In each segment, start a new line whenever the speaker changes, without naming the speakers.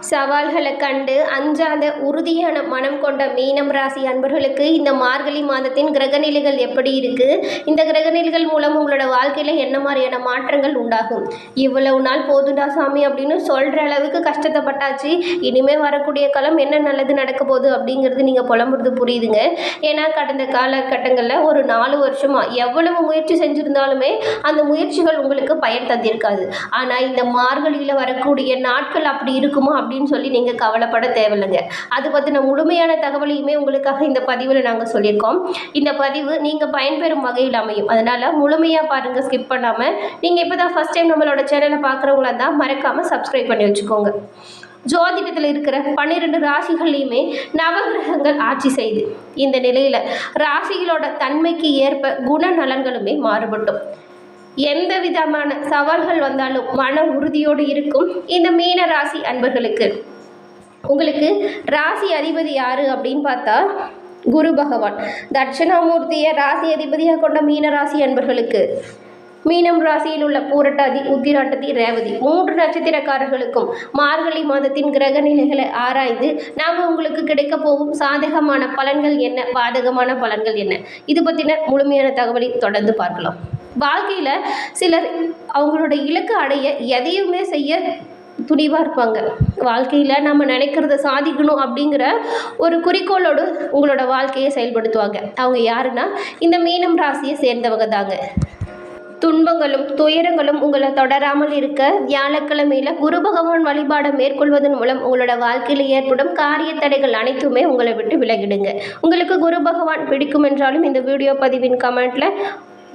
சவால்களை கண்டு அஞ்சாத உறுதியான மனம் கொண்ட மீனம் ராசி அன்பர்களுக்கு இந்த மார்கழி மாதத்தின் கிரகநிலைகள் எப்படி இருக்கு, இந்த கிரகநிலைகள் மூலம் உங்களோட வாழ்க்கையில என்ன மாதிரியான மாற்றங்கள் உண்டாகும். இவ்வளவு நாள் போதுடா சாமி அப்படின்னு சொல்ற அளவுக்கு கஷ்டத்தைப்பட்டாச்சு, இனிமே வரக்கூடிய காலம் என்ன நல்லது நடக்க போகுது அப்படிங்கிறது நீங்க புலம்புறது புரியுதுங்க. ஏன்னா கடந்த காலகட்டங்களில் ஒரு 4 வருஷமா எவ்வளவு முயற்சி செஞ்சிருந்தாலுமே அந்த முயற்சிகள் உங்களுக்கு பயன் தந்திருக்காது. ஆனா இந்த மார்கழியில வரக்கூடிய நாட்கள் அப்படி இருக்குமா அப்படின்னு சொல்லி நீங்கள் கவலைப்பட தேவையில்லைங்க. அது பற்றின முழுமையான தகவலையுமே உங்களுக்காக இந்த பதிவில் நாங்கள் சொல்லியிருக்கோம். இந்த பதிவு நீங்கள் பயன்பெறும் வகையில் அமையும், அதனால் முழுமையாக பாருங்கள், ஸ்கிப் பண்ணாமல். நீங்கள் இப்போ தான் ஃபஸ்ட் டைம் நம்மளோட சேனலை பார்க்குறவங்களா தான் மறக்காமல் சப்ஸ்கிரைப் பண்ணி வச்சுக்கோங்க. ஜோதிடத்தில் இருக்கிற 12 ராசிகள்லையுமே நவகிரகங்கள் ஆட்சி செய்து இந்த நிலையில் ராசிகளோட தன்மைக்கு ஏற்ப குணநலன்களுமே மாறுபட்டும். எந்த விதமான சவால்கள் வந்தாலும் மன உறுதியோடு இருக்கும் இந்த மீன ராசி அன்பர்களுக்கு உங்களுக்கு ராசி அதிபதி யாரு அப்படின்னு பார்த்தா குரு பகவான். தட்சிணாமூர்த்தியை ராசி அதிபதியாக கொண்ட மீன ராசி அன்பர்களுக்கு மீனம் ராசியில் உள்ள பூரட்டாதி, உத்திராட்டதி, ரேவதி 3 நட்சத்திரக்காரர்களுக்கும் மார்கழி மாதத்தின் கிரக நிலைகளை ஆராய்ந்து நாம் உங்களுக்கு கிடைக்க போகும் சாதகமான பலன்கள் என்ன, பாதகமான பலன்கள் என்ன, இது பற்றின முழுமையான தகவலை தொடர்ந்து பார்க்கலாம். வாழ்க்கையில் சிலர் அவங்களோட இலக்கு அடைய எதையுமே செய்ய துணிவாக இருப்பாங்க. வாழ்க்கையில் நம்ம நினைக்கிறத சாதிக்கணும் அப்படிங்கிற ஒரு குறிக்கோளோடு உங்களோட வாழ்க்கையை செயல்படுத்துவாங்க. அவங்க யாருன்னா இந்த மீனம் ராசியை சேர்ந்தவங்க தாங்க. துன்பங்களும் துயரங்களும் உங்களை தொடராமல் இருக்க வியாழக்கிழமையில குரு பகவான் வழிபாடை மேற்கொள்வதன் மூலம் உங்களோட வாழ்க்கையில் ஏற்படும் காரிய தடைகள் அனைத்துமே உங்களை விட்டு விலகிடுங்க. உங்களுக்கு குரு பகவான் பிடிக்கும் என்றாலும் இந்த வீடியோ பதிவின் கமெண்ட்ல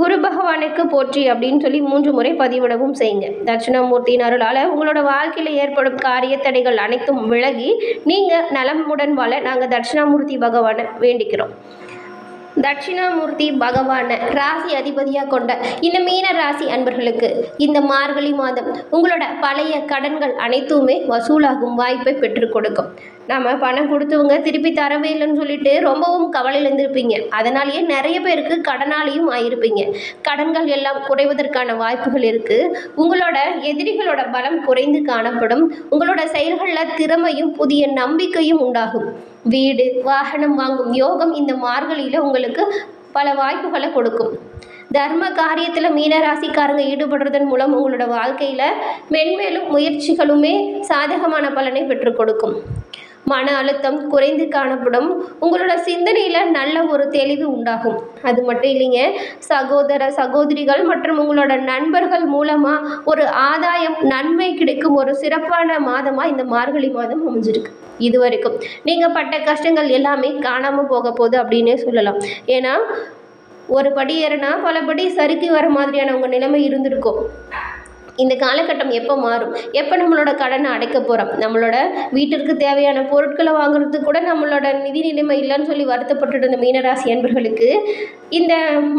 குரு பகவானுக்கு போற்றி அப்படின்னு சொல்லி 3 முறை பதிவிடவும் செய்யுங்க. தட்சிணாமூர்த்தியின் அருளால் உங்களோட வாழ்க்கையில் ஏற்படும் காரிய தடைகள் அனைத்தும் விலகி நீங்கள் நலமுடன் வாழ நாங்கள் தட்சிணாமூர்த்தி பகவானை வேண்டிக்கிறோம். தட்சிணாமூர்த்தி பகவானை ராசி அதிபதியாக கொண்ட இந்த மீன ராசி அன்பர்களுக்கு இந்த மார்கழி மாதம் உங்களோட பழைய கடன்கள் அனைத்துமே வசூலாகும் வாய்ப்பை பெற்றுக் கொடுக்கும். நம்ம பணம் கொடுத்தவங்க திருப்பி தரவே இல்லைன்னு சொல்லிட்டு ரொம்பவும் கவலையில் இருந்திருப்பீங்க. அதனாலேயே நிறைய பேருக்கு கடனாளியும் ஆயிருப்பீங்க. கடன்கள் எல்லாம் குறைவதற்கான வாய்ப்புகள் இருக்குது. உங்களோட எதிரிகளோட பலம் குறைந்து காணப்படும். உங்களோட செயல்களில் திறமையும் புதிய நம்பிக்கையும் உண்டாகும். வீடு வாகனம் வாங்கும் யோகம் இந்த மார்கழியில் உங்களுக்கு பல வாய்ப்புகளை கொடுக்கும். தர்ம காரியத்தில் மீனராசிக்காரங்க ஈடுபடுறதன் மூலம் உங்களோட வாழ்க்கையில் மென்மேலும் முயற்சிகளுமே சாதகமான பலனை பெற்றுக் கொடுக்கும். மன அழுத்தம் குறைந்து காணப்படும். உங்களோட சிந்தனையில் நல்ல ஒரு தெளிவு உண்டாகும். அது மட்டும் இல்லைங்க, சகோதர சகோதரிகள் மற்றும் உங்களோட நண்பர்கள் மூலமாக ஒரு ஆதாயம் நன்மை கிடைக்கும் ஒரு சிறப்பான மாதமாக இந்த மார்கழி மாதம் அமைஞ்சிருக்கு. இது வரைக்கும் நீங்கள் பட்ட கஷ்டங்கள் எல்லாமே காணாமல் போக போகுது அப்படின்னே சொல்லலாம். ஏன்னா ஒரு படி ஏறினா பல படி சறுக்கி வர மாதிரியான உங்கள் நிலைமை இருந்திருக்கும். இந்த காலகட்டம் எப்போ மாறும், எப்போ நம்மளோட கடனை அடைக்க போகிறோம், நம்மளோட வீட்டிற்கு தேவையான பொருட்களை வாங்குறதுக்கு கூட நம்மளோட நிதி நிலைமை இல்லைன்னு சொல்லி வருத்தப்பட்டு இருந்த மீனராசி அன்பர்களுக்கு இந்த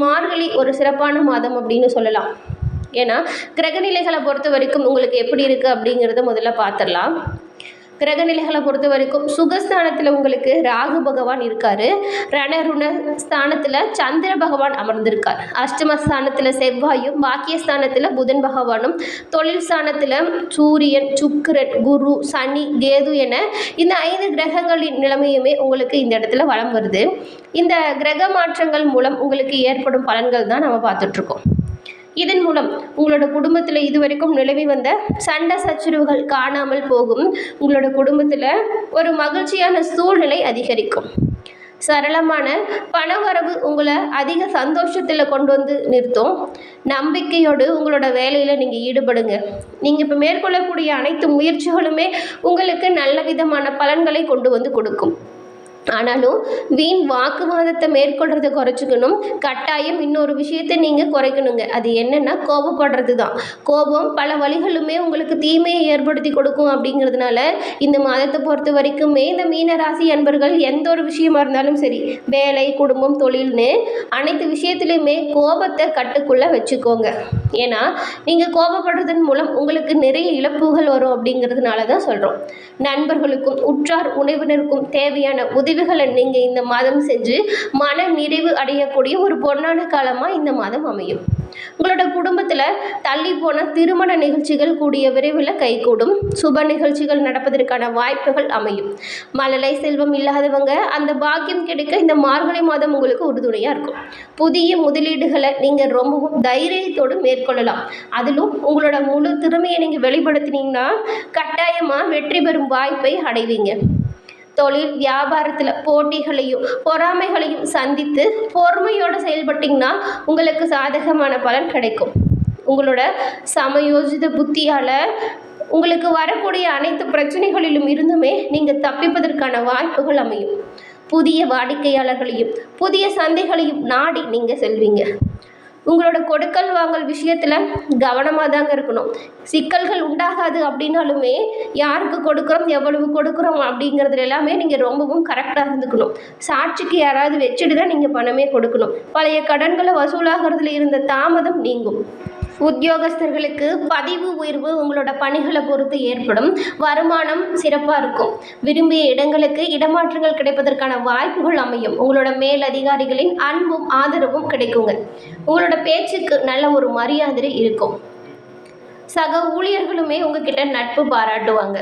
மார்கழி ஒரு சிறப்பான மாதம் அப்படின்னு சொல்லலாம். ஏன்னா கிரகநிலைகளை பொறுத்த வரைக்கும் உங்களுக்கு எப்படி இருக்குது அப்படிங்கிறத முதல்ல பார்த்துடலாம். கிரகநிலைகளை பொறுத்த வரைக்கும் சுகஸ்தானத்தில் உங்களுக்கு ராகு பகவான் இருக்கார். ரணருண ஸ்தானத்தில் சந்திர பகவான் அமர்ந்திருக்கார். அஷ்டமஸ்தானத்தில் செவ்வாயும், பாக்கியஸ்தானத்தில் புதன் பகவானும், தொழில் ஸ்தானத்தில் சூரியன், சுக்கிரன், குரு, சனி, கேது என இந்த 5 கிரகங்களின் நிலைமையுமே உங்களுக்கு இந்த இடத்துல வலம் வருது. இந்த கிரக மாற்றங்கள் மூலம் உங்களுக்கு ஏற்படும் பலன்கள் தான் நம்ம பார்த்துட்ருக்கோம். இதன் மூலம் உங்களோட குடும்பத்தில் இதுவரைக்கும் நிலவி வந்த சண்டை சச்சரவுகள் காணாமல் போகும். உங்களோட குடும்பத்தில் ஒரு மகிழ்ச்சியான சூழ்நிலை அதிகரிக்கும். சரளமான பணவரவு உங்களை அதிக சந்தோஷத்தில் கொண்டு வந்து நிறுத்தும். நம்பிக்கையோடு உங்களோட வேலையில் நீங்கள் ஈடுபடுங்க. நீங்கள் இப்போ மேற்கொள்ளக்கூடிய அனைத்து முயற்சிகளுமே உங்களுக்கு நல்ல விதமான பலன்களை கொண்டு வந்து கொடுக்கும். ஆனாலும் வீண் வாக்குவாதத்தை மேற்கொள்றதை குறைச்சிக்கணும். கட்டாயம் இன்னொரு விஷயத்தை நீங்கள் குறைக்கணுங்க. அது என்னென்னா கோபப்படுறது தான். கோபம் பல வழிகளுமே உங்களுக்கு தீமையை ஏற்படுத்தி கொடுக்கும். அப்படிங்கிறதுனால இந்த மாதத்தை பொறுத்த வரைக்குமே இந்த மீனராசி அன்பர்கள் எந்த ஒரு விஷயமா இருந்தாலும் சரி, வேலை, குடும்பம், தொழில்னு அனைத்து விஷயத்துலையுமே கோபத்தை கட்டுக்குள்ளே வச்சுக்கோங்க. ஏன்னா நீங்கள் கோபப்படுறதன் மூலம் உங்களுக்கு நிறைய இழப்புகள் வரும். அப்படிங்கிறதுனால தான் சொல்கிறோம். நண்பர்களுக்கும் உற்றார் உறவினருக்கும் தேவையான உதவி உதவிகளை நீங்கள் இந்த மாதம் செஞ்சு மன நிறைவு அடையக்கூடிய ஒரு பொன்னான காலமாக இந்த மாதம் அமையும். உங்களோட குடும்பத்தில் தள்ளி போன திருமண நிகழ்ச்சிகள் கூடிய விரைவில் கைகூடும். சுப நிகழ்ச்சிகள் நடப்பதற்கான வாய்ப்புகள் அமையும். மழலை செல்வம் இல்லாதவங்க அந்த பாக்கியம் கிடைக்க இந்த மார்கழி மாதம் உங்களுக்கு உறுதுணையாக இருக்கும். புதிய முதலீடுகளை நீங்கள் ரொம்பவும் தைரியத்தோடு மேற்கொள்ளலாம். அதிலும் உங்களோட முழு திறமையை நீங்கள் வெளிப்படுத்தினீங்கன்னா கட்டாயமாக வெற்றி பெறும் வாய்ப்பை அடைவீங்க. தொழில் வியாபாரத்தில் போட்டிகளையும் பொறாமைகளையும் சந்தித்து பொறுமையோடு செயல்பட்டிங்கன்னா உங்களுக்கு சாதகமான பலன் கிடைக்கும். உங்களோட சமயோஜித புத்தியால் உங்களுக்கு வரக்கூடிய அனைத்து பிரச்சனைகளிலும் இருந்துமே நீங்கள் தப்பிப்பதற்கான வாய்ப்புகள் அமையும். புதிய வாடிக்கையாளர்களையும் புதிய சந்தைகளையும் நாடி நீங்கள் செல்வீங்க. உங்களோட கொடுக்கல் வாங்கல் விஷயத்தில் கவனமாக தாங்க இருக்கணும். சிக்கல்கள் உண்டாகாது அப்படின்னாலுமே யாருக்கு கொடுக்குறோம் எவ்வளவு கொடுக்குறோம் அப்படிங்கிறதுல எல்லாமே நீங்கள் ரொம்பவும் கரெக்டாக இருந்துக்கணும். சாட்சிக்கு யாராவது வச்சுட்டு தான் நீங்கள் பணமே கொடுக்கணும். பழைய கடன்களை வசூலாகிறதுல இருந்த தாமதம் நீங்கும். உத்தியோகஸ்தர்களுக்கு பதிவு உயர்வு உங்களோட பணிகளை பொறுத்து ஏற்படும். வருமானம் சிறப்பாக இருக்கும். விரும்பிய இடங்களுக்கு இடமாற்றங்கள் கிடைப்பதற்கான வாய்ப்புகள் அமையும். உங்களோட மேல் அதிகாரிகளின் அன்பும் ஆதரவும் கிடைக்குங்க. உங்களோட பேச்சுக்கு நல்ல ஒரு மரியாதை இருக்கும். சக ஊழியர்களுமே உங்ககிட்ட நட்பு பாராட்டுவாங்க.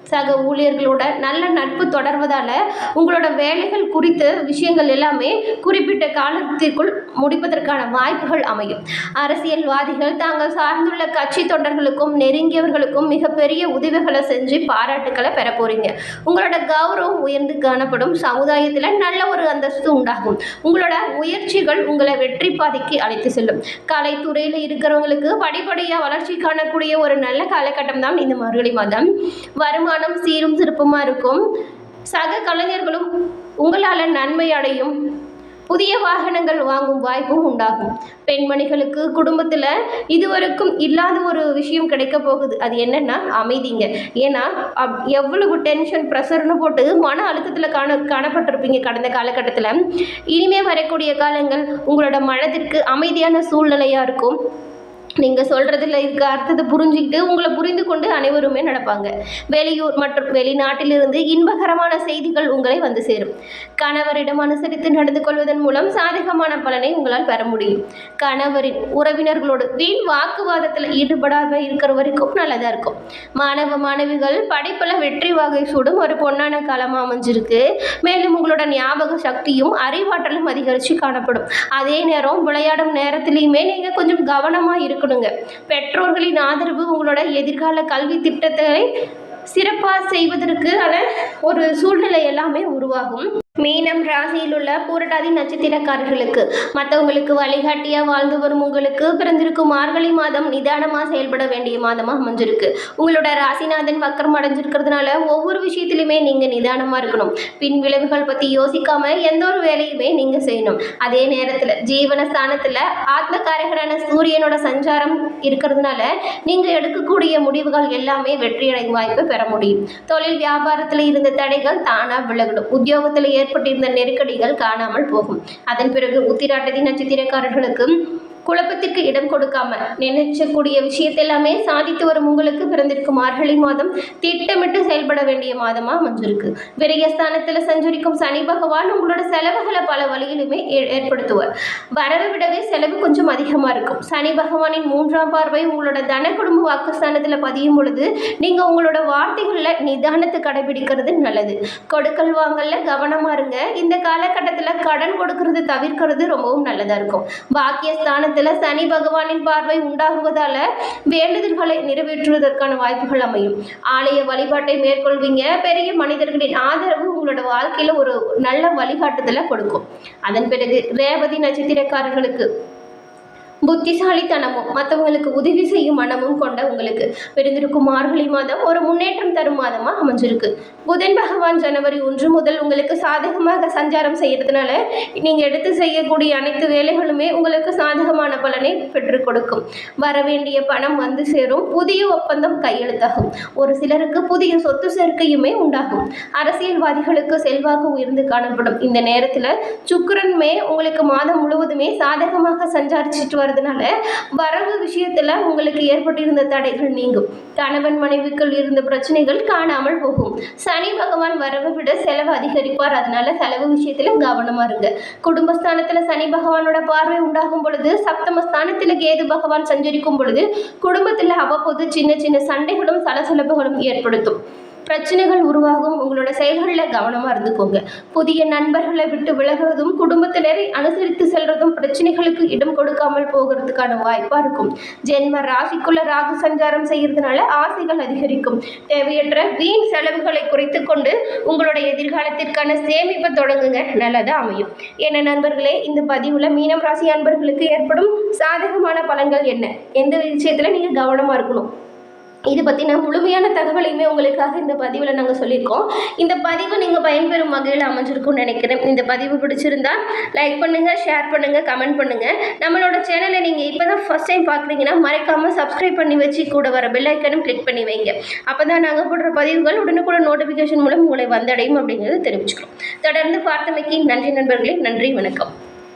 சக ஊழியர்களோட நல்ல நட்பு தொடர்வதால் உங்களோட வேலைகள் குறித்த விஷயங்கள் எல்லாமே குறிப்பிட்ட காலத்திற்குள் முடிப்பதற்கான வாய்ப்புகள் அமையும். அரசியல்வாதிகள் தாங்கள் சார்ந்துள்ள கட்சி தொண்டர்களுக்கும் நெருங்கியவர்களுக்கும் மிகப்பெரிய உதவிகளை செஞ்சு பாராட்டுக்களை பெற போறீங்க. உங்களோட கௌரவம் உயர்ந்து காணப்படும். சமுதாயத்தில் நல்ல ஒரு அந்தஸ்து உண்டாகும். உங்களோட முயற்சிகள் உங்களை வெற்றி பாதைக்கு அழைத்து செல்லும். கலைத்துறையில் இருக்கிறவங்களுக்கு படிப்படியாக வளர்ச்சி காணக்கூடிய ஒரு நல்ல காலகட்டம் தான் இந்த மார்கழி மாதம். வருமானம் சீரும் சிறப்புமாக இருக்கும். சக கலைஞர்களும் உங்களால் நன்மை அடையும். புதிய வாகனங்கள் வாங்கும் வாய்ப்பும் உண்டாகும். பெண்மணிகளுக்கு குடும்பத்தில் இதுவரைக்கும் இல்லாத ஒரு விஷயம் கிடைக்க போகுது. அது என்னன்னா அமைதிங்க. ஏன்னா எவ்வளவு டென்ஷன் ப்ரெஷர்னு போட்டு மன அழுத்தத்தில் காணப்பட்டிருப்பீங்க கடந்த காலகட்டத்தில். இனிமே வரக்கூடிய காலங்கள் உங்களோட மனதிற்கு அமைதியான சூழ்நிலையாக இருக்கும். நீங்கள் சொல்கிறதுல இருக்க அர்த்தத்தை புரிஞ்சுக்கிட்டு உங்களை புரிந்து கொண்டு அனைவருமே நடப்பாங்க. வெளியூர் மற்றும் வெளிநாட்டிலிருந்து இன்பகரமான செய்திகள் உங்களை வந்து சேரும். கணவரிடம் அனுசரித்து நடந்து கொள்வதன் மூலம் சாதகமான பலனை உங்களால் பெற முடியும். கணவரின் உறவினர்களோடு வீண் வாக்குவாதத்தில் ஈடுபடாத இருக்கிற வரைக்கும் நல்லதாக இருக்கும். மாணவ மாணவிகள் படிப்பில் வெற்றி வகை சூடும் ஒரு பொன்னான காலமாக அமைஞ்சிருக்கு. மேலும் உங்களோட ஞாபக சக்தியும் அறிவாற்றலும் அதிகரித்து காணப்படும். அதே நேரம் விளையாடும் நேரத்திலையுமே நீங்கள் கொஞ்சம் கவனமாக இருக்கணுங்க. பெற்றோர்களின் ஆதரவு உங்களோட எதிர்கால கல்வி திட்டத்தை சிறப்பாக செய்வதற்கான ஒரு சூழ்நிலை எல்லாமே உருவாகும். மீனம் ராசியில் உள்ள பூரட்டாதி நட்சத்திரக்காரர்களுக்கு மற்றவங்களுக்கு வழிகாட்டியாக வாழ்ந்து வரும் உங்களுக்கு பிறந்திருக்கும் மார்கழி மாதம் நிதானமாக செயல்பட வேண்டிய மாதமாக அமைஞ்சிருக்கு. உங்களோட ராசிநாதன் வக்கரம் அடைஞ்சிருக்கிறதுனால ஒவ்வொரு விஷயத்திலுமே நீங்கள் நிதானமாக இருக்கணும். பின் விளைவுகள் பற்றி யோசிக்காமல் எந்த ஒரு வேலையுமே நீங்கள் செய்யணும். அதே நேரத்தில் ஜீவனஸ்தானத்தில் ஆத்மகாரகரான சூரியனோட சஞ்சாரம் இருக்கிறதுனால நீங்கள் எடுக்கக்கூடிய முடிவுகள் எல்லாமே வெற்றியடையும் வாய்ப்பு பெற முடியும். தொழில் வியாபாரத்தில் இருந்த தடைகள் தானாக விலகணும். உத்தியோகத்தில் ஏற்பட்டிருந்த நெருக்கடிகள் காணாமல் போகும். அதன் பிறகு உத்திராட்டதி நட்சத்திரக்காரர்களுக்கு குழப்பத்திற்கு இடம் கொடுக்காம நினைச்சக்கூடிய விஷயத்தெல்லாமே சாதித்து வரும் உங்களுக்கு பிறந்திருக்கும் மார்கழி மாதம் திட்டமிட்டு செயல்பட வேண்டிய மாதமாக அமைஞ்சிருக்கு. விரயஸ்தானத்தில் சஞ்சரிக்கும் சனி பகவான் உங்களோட செலவுகளை பல வழியிலுமே ஏற்படுத்துவார். வரவை விடவே செலவு கொஞ்சம் அதிகமாக இருக்கும். சனி பகவானின் 3ஆம் பார்வை உங்களோட தன குடும்ப வாக்குஸ்தானத்தில் பதியும் பொழுது நீங்கள் உங்களோட வார்த்தைகளில் நிதானத்தை கடைபிடிக்கிறது நல்லது. கொடுக்கல் வாங்கல கவனமாக இருங்க. இந்த காலகட்டத்தில் கடன் கொடுக்கறது தவிர்க்கிறது ரொம்பவும் நல்லதாக இருக்கும். பாக்கியஸ்தான சனி பகவானின் பார்வை உண்டாகுவதால வேண்டுதல்களை நிறைவேற்றுவதற்கான வாய்ப்புகள் அமையும். ஆலய வழிபாட்டை மேற்கொள்வீங்க. பெரிய மனிதர்களின் ஆதரவு உங்களோட வாழ்க்கையில ஒரு நல்ல வழிகாட்டுதலை கொடுக்கும். அதன் பிறகு ரேவதி நட்சத்திரக்காரர்களுக்கு புத்திசாலித்தனமும் மற்றவங்களுக்கு உதவி செய்யும் மனமும் கொண்ட உங்களுக்கு பிறந்திருக்கும் மார்கழி மாதம் ஒரு முன்னேற்றம் தரும் மாதமாக அமைஞ்சிருக்கு. புதன் பகவான் ஜனவரி 1 முதல் உங்களுக்கு சாதகமாக சஞ்சாரம் செய்யறதுனால நீங்கள் எடுத்து செய்யக்கூடிய அனைத்து வேலைகளுமே உங்களுக்கு சாதகமான பலனை பெற்றுக் கொடுக்கும். வரவேண்டிய பணம் வந்து சேரும். புதிய ஒப்பந்தம் கையெழுத்தாகும். ஒரு சிலருக்கு புதிய சொத்து சேர்க்கையுமே உண்டாகும். அரசியல்வாதிகளுக்கு செல்வாக்கு உயர்ந்து காணப்படும். இந்த நேரத்தில் சுக்கிரனுமே உங்களுக்கு மாதம் முழுவதுமே சாதகமாக சஞ்சாரிச்சிட்டு வர வர்றதுனால வரவு விஷயத்தில் உங்களுக்கு ஏற்பட்டிருந்த தடைகள் நீங்கும். கணவன் மனைவிக்குள் இருந்த பிரச்சனைகள் காணாமல் போகும். சனி பகவான் வரவை விட செலவு அதிகரிப்பார். அதனால செலவு விஷயத்தில் கவனமாக இருங்க. குடும்பஸ்தானத்தில் சனி பகவானோட பார்வை உண்டாகும் பொழுது, சப்தமஸ்தானத்தில் கேது பகவான் சஞ்சரிக்கும் பொழுது குடும்பத்தில் அவ்வப்போது சின்ன சின்ன சண்டைகளும் சலசலப்புகளும் ஏற்படுத்தும். பிரச்சனைகள் உருவாகும். உங்களோட செயல்களில் கவனமாக இருந்துக்கோங்க. புதிய நண்பர்களை விட்டு விலகுறதும் குடும்பத்தினரை அனுசரித்து செல்றதும் பிரச்சனைகளுக்கு இடம் கொடுக்காமல் போகிறதுக்கான வாய்ப்பாக இருக்கும். ஜென்ம ராசிக்குள்ள ராகு சஞ்சாரம் செய்யறதுனால ஆசைகள் அதிகரிக்கும். தேவையற்ற வீண் செலவுகளை குறைத்து கொண்டு உங்களோட எதிர்காலத்திற்கான சேமிப்பை தொடங்குங்க. நல்லதாக அமையும். என்ன நண்பர்களே, இந்த பதிவில் மீனம் ராசி அன்பர்களுக்கு ஏற்படும் சாதகமான பலன்கள் என்ன, எந்த விஷயத்தில் நீங்கள் கவனமாக இருக்கணும், இது பற்றின முழுமையான தகவலையுமே உங்களுக்காக இந்த பதிவில் நாங்கள் சொல்லியிருக்கோம். இந்த பதிவு நீங்கள் பயன்பெறும் வகையில் அமைஞ்சிருக்கும்னு நினைக்கிறேன். இந்த பதிவு பிடிச்சிருந்தா லைக் பண்ணுங்கள், ஷேர் பண்ணுங்கள், கமெண்ட் பண்ணுங்கள். நம்மளோட சேனலை நீங்கள் இப்போ தான் ஃபஸ்ட் டைம் பார்க்குறீங்கன்னா மறக்காமல் சப்ஸ்கிரைப் பண்ணி வச்சு கூட வர பெல் ஐக்கனும் கிளிக் பண்ணி வைங்க. அப்போ தான் நாங்கள் போடுற பதிவுகள் உடனுக்குடன் நோட்டிஃபிகேஷன் மூலம் உங்களை வந்தடையும் அப்படிங்கிறது தெரிவிச்சுக்கிறோம். தொடர்ந்து பார்த்தமைக்கு நன்றி நண்பர்களே. நன்றி, வணக்கம்.